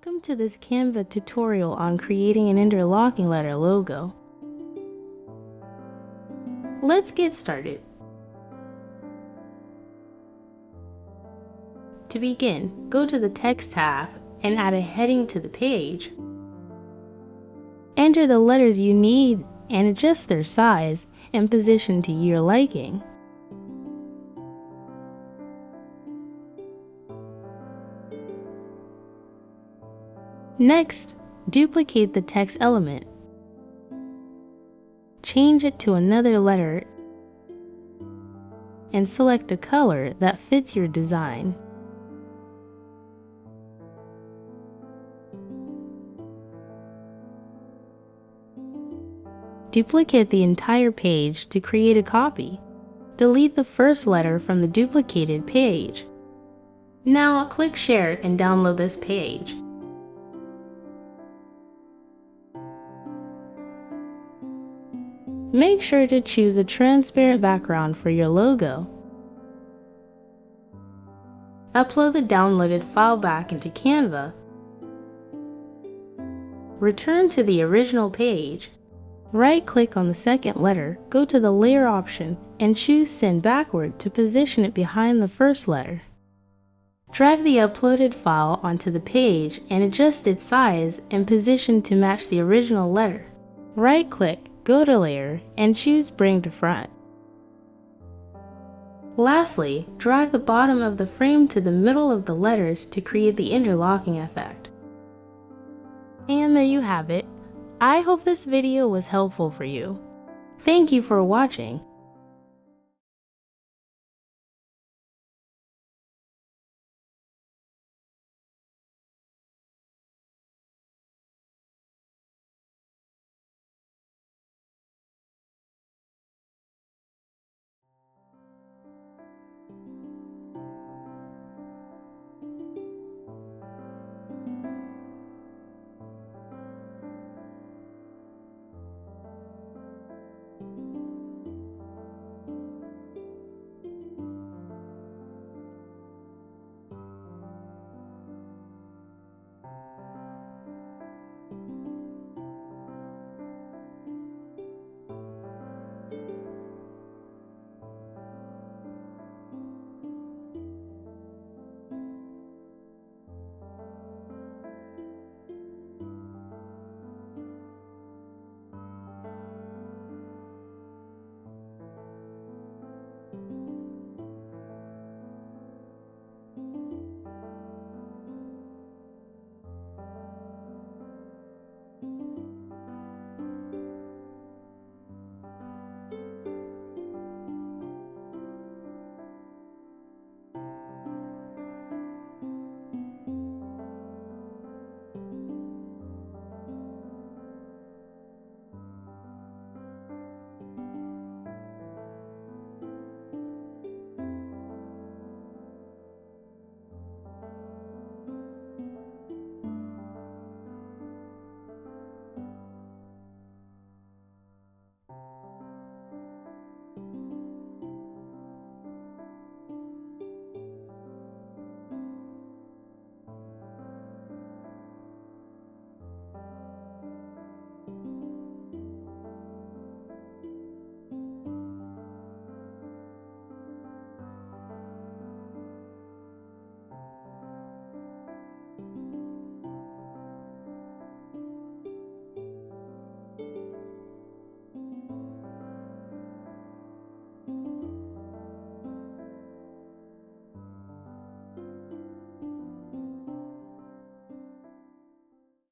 Welcome to this Canva tutorial on creating an interlocking letter logo. Let's get started. To begin, go to the Text tab and add a heading to the page. Enter the letters you need and adjust their size and position to your liking. Next, duplicate the text element. Change it to another letter and select a color that fits your design. Duplicate the entire page to create a copy. Delete the first letter from the duplicated page. Now click Share and download this page. Make sure to choose a transparent background for your logo. Upload the downloaded file back into Canva. Return to the original page. Right-click on the second letter, go to the Layer option, and choose Send Backward to position it behind the first letter. Drag the uploaded file onto the page and adjust its size and position to match the original letter. Right-click, go to Layer, and choose Bring to Front. Lastly, drag the bottom of the frame to the middle of the letters to create the interlocking effect. And there you have it. I hope this video was helpful for you. Thank you for watching.